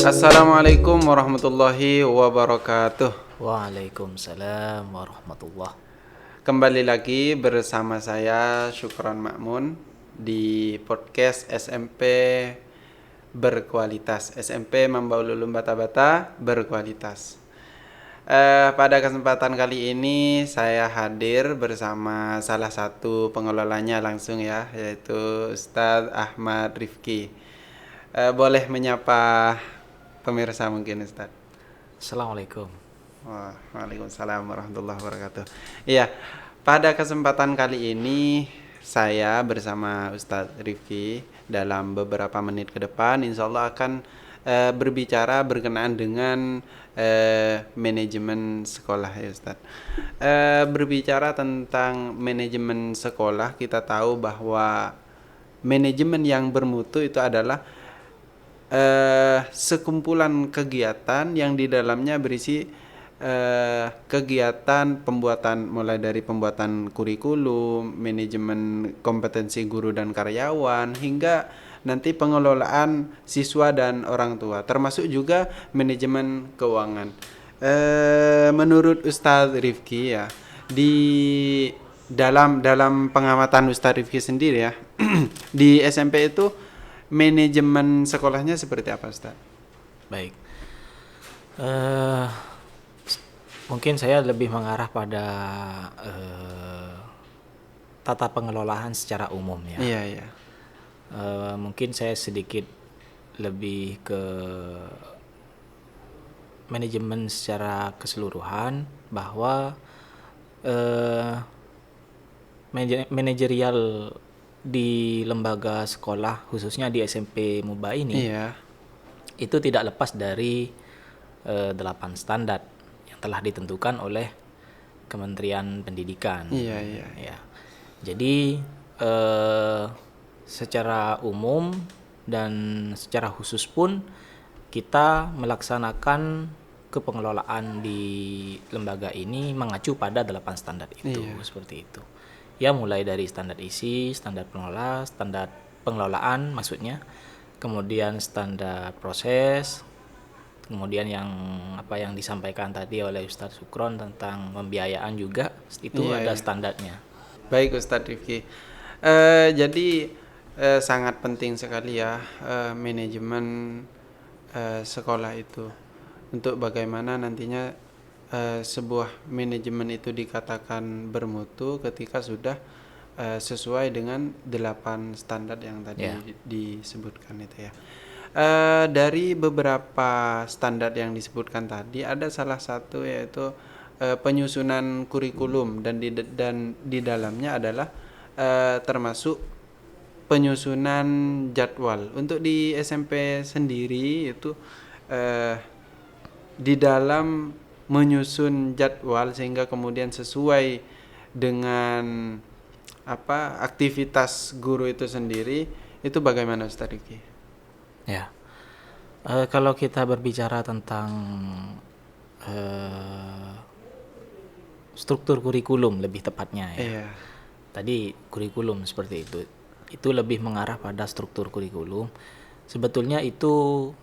Assalamualaikum warahmatullahi wabarakatuh. Waalaikumsalam warahmatullah. Kembali lagi bersama saya Syukron Ma'mun di podcast SMP berkualitas. SMP Membawa Ulum Bata-Bata berkualitas. Pada kesempatan kali ini saya hadir bersama salah satu pengelolanya langsung ya, yaitu Ustadz Ahmad Rifki. Boleh menyapa pemirsa mungkin Ustadz. Assalamualaikum. Waalaikumsalam warahmatullahi wabarakatuh. Iya, pada kesempatan kali ini saya bersama Ustadz Rifki dalam beberapa menit ke depan insya Allah akan berbicara berkenaan dengan manajemen sekolah ya Ustadz. Berbicara tentang manajemen sekolah, kita tahu bahwa manajemen yang bermutu itu adalah sekumpulan kegiatan yang di dalamnya berisi kegiatan pembuatan mulai dari pembuatan kurikulum, manajemen kompetensi guru dan karyawan hingga nanti pengelolaan siswa dan orang tua, termasuk juga manajemen keuangan. Menurut Ustadz Rifki ya, di dalam pengamatan Ustadz Rifki sendiri ya, di SMP itu manajemen sekolahnya seperti apa, Ustaz? Baik. Mungkin saya lebih mengarah pada tata pengelolaan secara umum ya. Iya, iya. Mungkin saya sedikit lebih ke manajemen secara keseluruhan, bahwa manajerial di lembaga sekolah khususnya di SMP MUBA ini Iya. itu tidak lepas dari 8 standar yang telah ditentukan oleh Kementerian Pendidikan. Iya, iya. Ya. Jadi secara umum dan secara khusus pun kita melaksanakan kepengelolaan di lembaga ini mengacu pada 8 standar itu. Iya. Seperti itu. Ya, mulai dari standar isi, standar pengelola, standar pengelolaan maksudnya, kemudian standar proses, kemudian yang disampaikan tadi oleh Ustadz Syukron tentang pembiayaan juga itu Iya, ada iya. standarnya. Baik, Ustadz Rifki. Jadi sangat penting sekali ya manajemen sekolah itu untuk bagaimana nantinya sebuah manajemen itu dikatakan bermutu ketika sudah sesuai dengan 8 standar yang tadi disebutkan itu ya. Dari beberapa standar yang disebutkan tadi ada salah satu yaitu penyusunan kurikulum dan di dalamnya adalah termasuk penyusunan jadwal. Untuk di SMP sendiri itu di dalam menyusun jadwal sehingga kemudian sesuai dengan aktivitas guru itu sendiri, itu bagaimana Ustaz Rifki? Ya, kalau kita berbicara tentang struktur kurikulum lebih tepatnya ya. Iya. Tadi kurikulum seperti itu lebih mengarah pada struktur kurikulum. Sebetulnya itu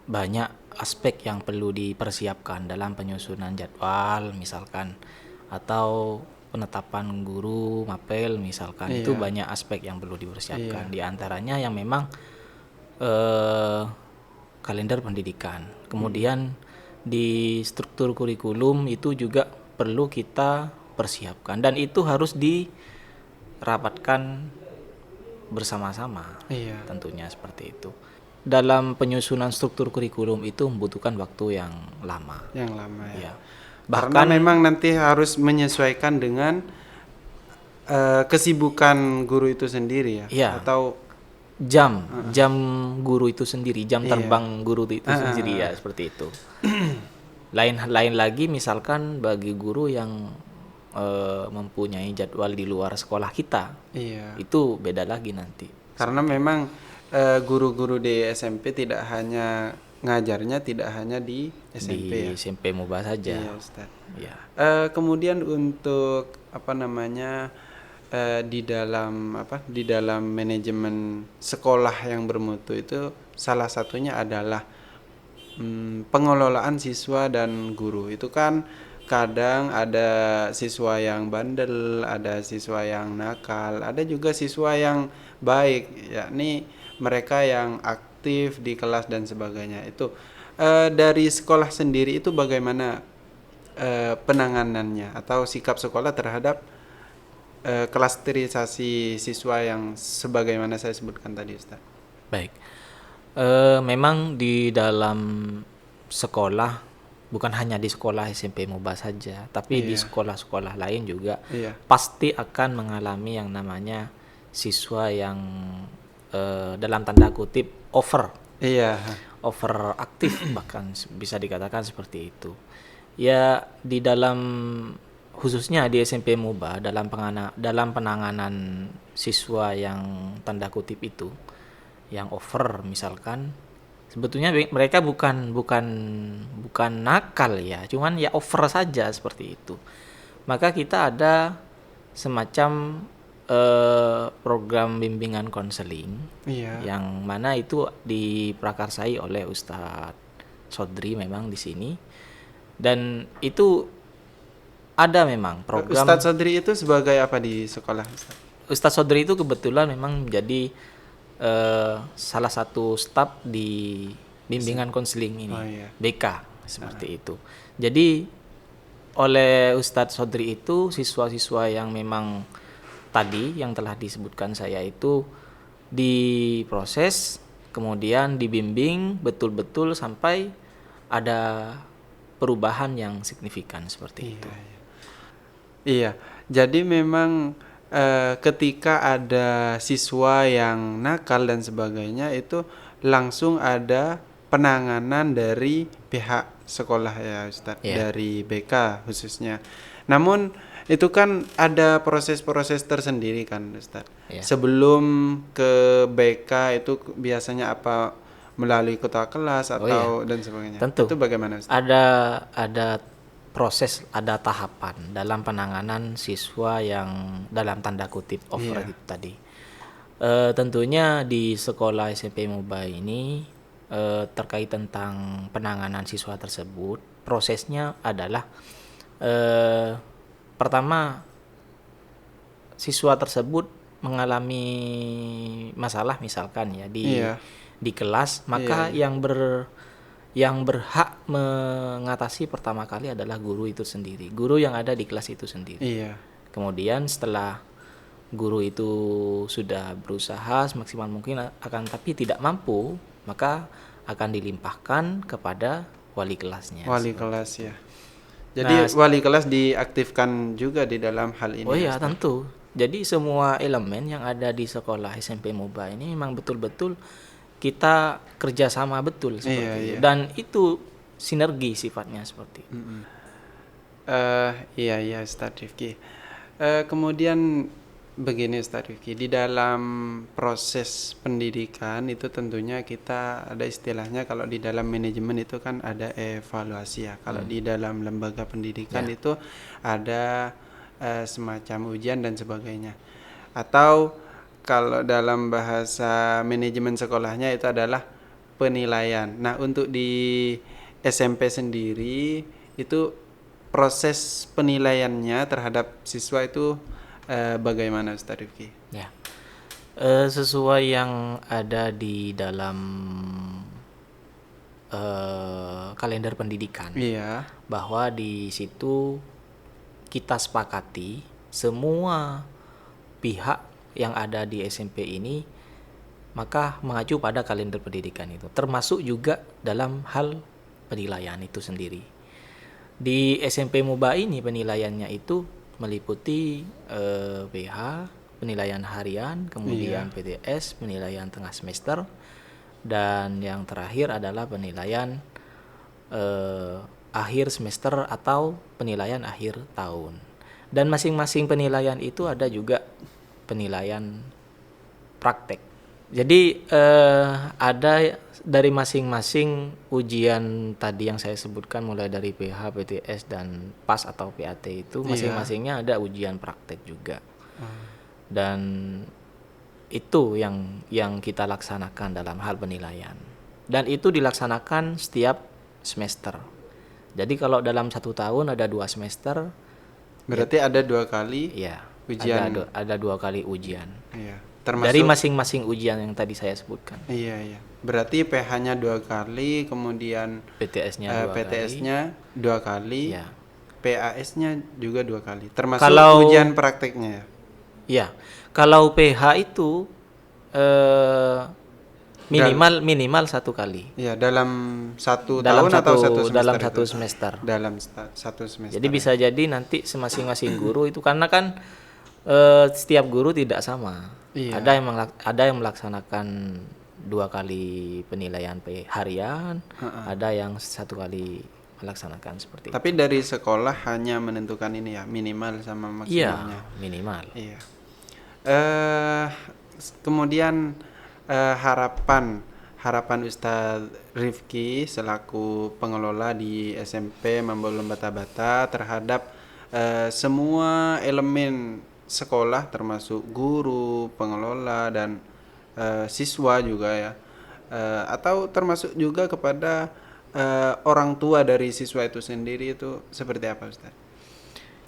banyak aspek yang perlu dipersiapkan dalam penyusunan jadwal misalkan, atau penetapan guru mapel misalkan. Iya. Itu banyak aspek yang perlu dipersiapkan. Iya. Di antaranya yang memang kalender pendidikan. Kemudian di struktur kurikulum itu juga perlu kita persiapkan dan itu harus dirapatkan bersama-sama. Iya. Tentunya seperti itu. Dalam penyusunan struktur kurikulum itu membutuhkan waktu yang lama. Yang lama ya. Ya. Karena memang nanti harus menyesuaikan dengan kesibukan guru itu sendiri ya. Iya. Atau jam guru itu sendiri, jam terbang guru itu sendiri ya, seperti itu. Lain lagi misalkan bagi guru yang mempunyai jadwal di luar sekolah kita, itu beda lagi nanti. Karena memang guru-guru di SMP tidak hanya ngajarnya tidak hanya di SMP di ya. SMP MUBA saja. Iya, Ustaz. Ya. Kemudian untuk di dalam manajemen sekolah yang bermutu itu salah satunya adalah pengelolaan siswa dan guru. Itu kan kadang ada siswa yang bandel, ada siswa yang nakal, ada juga siswa yang baik, yakni mereka yang aktif di kelas dan sebagainya. Itu dari sekolah sendiri itu bagaimana penanganannya atau sikap sekolah terhadap klasterisasi siswa yang sebagaimana saya sebutkan tadi, Ustaz? Baik. Memang di dalam sekolah, bukan hanya di sekolah SMP MUBA saja, tapi di Iya, sekolah-sekolah lain juga iya, pasti akan mengalami yang namanya siswa yang dalam tanda kutip iya, overaktif, bahkan bisa dikatakan seperti itu. Ya, di dalam khususnya di SMP MUBA dalam penanganan siswa yang tanda kutip itu, yang over misalkan, sebetulnya mereka bukan nakal ya, cuman ya over saja seperti itu. Maka kita ada semacam program bimbingan konseling iya. yang mana itu diprakarsai oleh Ustadz Sodri memang di sini, dan itu ada memang program. Ustadz Sodri itu sebagai apa di sekolah, Ustaz? Ustadz Sodri itu kebetulan memang menjadi salah satu staf di bimbingan konseling ini, Oh iya. BK seperti itu. Jadi oleh Ustadz Sodri itu siswa-siswa yang memang tadi yang telah disebutkan saya itu diproses, kemudian dibimbing betul-betul sampai ada perubahan yang signifikan seperti itu. Iya, iya. Jadi memang ketika ada siswa yang nakal dan sebagainya itu langsung ada penanganan dari pihak sekolah ya, Ustadz, Iya. dari BK khususnya. Namun itu kan ada proses-proses tersendiri kan, Ustadz. Iya. Sebelum ke BK itu biasanya apa, melalui ketua kelas Oh iya, atau dan sebagainya. tentu. Itu bagaimana, Ustadz? Ada proses, ada tahapan dalam penanganan siswa yang dalam tanda kutip over Iya. itu tadi. Tentunya di sekolah SMP MUBA ini terkait tentang penanganan siswa tersebut, prosesnya adalah pertama, siswa tersebut mengalami masalah misalkan ya Iya. di kelas, maka Iya. yang berhak mengatasi pertama kali adalah guru itu sendiri, guru yang ada di kelas itu sendiri. Iya. Kemudian setelah guru itu sudah berusaha semaksimal mungkin akan tapi tidak mampu, maka akan dilimpahkan kepada wali kelasnya. Wali kelas ya. Jadi Nah, wali kelas diaktifkan juga di dalam hal ini oh ya, iya, Ustaz? tentu. Jadi semua elemen yang ada di sekolah SMP MUBA ini memang betul-betul kita kerjasama betul seperti Iya, itu. iya. Dan itu sinergi sifatnya seperti itu. Iya, iya, Ustadz Rifki. Kemudian begini, Ustadz Rifki, di dalam proses pendidikan itu tentunya kita ada istilahnya, kalau di dalam manajemen itu kan ada evaluasi ya. Kalau di dalam lembaga pendidikan itu ada semacam ujian dan sebagainya. Atau kalau dalam bahasa manajemen sekolahnya itu adalah penilaian. Nah, untuk di SMP sendiri itu proses penilaiannya terhadap siswa itu bagaimana, Ustaz Rifki? Ya. Sesuai yang ada di dalam kalender pendidikan, Iya, bahwa di situ kita sepakati semua pihak yang ada di SMP ini maka mengacu pada kalender pendidikan itu, termasuk juga dalam hal penilaian itu sendiri. Di SMP MUBA ini penilaiannya itu meliputi PH, penilaian harian, kemudian PTS, penilaian tengah semester, dan yang terakhir adalah penilaian akhir semester atau penilaian akhir tahun. Dan masing-masing penilaian itu ada juga penilaian praktek. Jadi ada dari masing-masing ujian tadi yang saya sebutkan, mulai dari PH, PTS, dan PAS atau PAT itu masing-masingnya ada ujian praktek juga. Dan itu yang kita laksanakan dalam hal penilaian. Dan itu dilaksanakan setiap semester. Jadi kalau dalam 1 tahun ada 2 semester, Berarti ada 2 kali ya ujian. ada 2 kali ujian. Iya. Dari Termasuk masing-masing ujian yang tadi saya sebutkan. iya iya. Berarti PH-nya 2 kali, kemudian PTS-nya 2 kali. PTS-nya 2 kali, Ya. PAS-nya juga 2 kali. Termasuk Kalau ujian prakteknya ya. ya, kalau PH itu minimal 1 kali. Iya, dalam satu Dalam tahun atau satu dalam semester satu itu? semester. Dalam satu semester. Jadi bisa jadi nanti masing-masing guru itu, karena kan setiap guru tidak sama. Iya. Ada yang melaksanakan 2 kali penilaian harian, ada yang 1 kali melaksanakan seperti itu. Tapi dari sekolah hanya menentukan ini ya, minimal sama maksimumnya. Iya, minimal. Iya. Kemudian harapan Ustadz Rifki selaku pengelola di SMP Mambolon Bata-Bata terhadap semua elemen sekolah termasuk guru, pengelola dan siswa juga ya, atau termasuk juga kepada orang tua dari siswa itu sendiri, itu seperti apa Ustadz?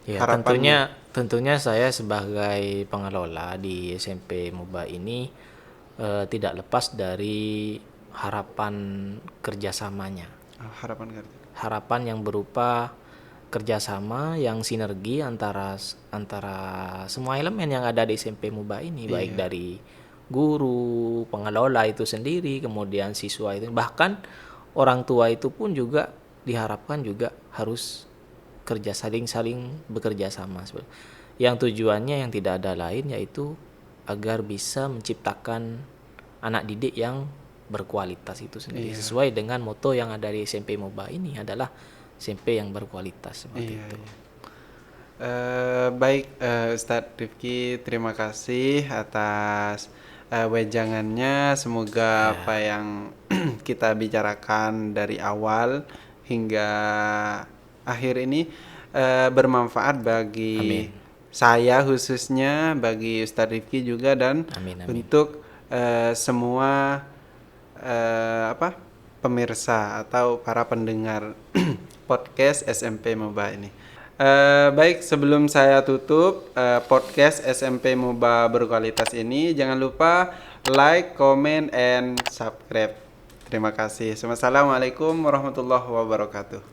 Ya, Harapannya. tentunya saya sebagai pengelola di SMP MUBA ini tidak lepas dari harapan kerjasamanya. Harapan kerja. Harapan yang berupa kerjasama yang sinergi antara semua elemen yang ada di SMP MUBA ini, baik dari guru, pengelola itu sendiri, kemudian siswa itu, bahkan orang tua itu pun juga diharapkan juga harus saling bekerja sama. Yang tujuannya yang tidak ada lain yaitu agar bisa menciptakan anak didik yang berkualitas itu sendiri, sesuai dengan moto yang ada di SMP MUBA ini adalah SMP yang berkualitas seperti itu. Baik, Ustadz Rifki, terima kasih atas wejangannya. Semoga apa yang kita bicarakan dari awal hingga akhir ini bermanfaat bagi saya khususnya, bagi Ustadz Rifki juga, dan untuk semua pemirsa atau para pendengar podcast SMP MUBA ini. Baik, sebelum saya tutup podcast SMP MUBA berkualitas ini, jangan lupa like, comment, and subscribe. Terima kasih. Wassalamualaikum warahmatullahi wabarakatuh.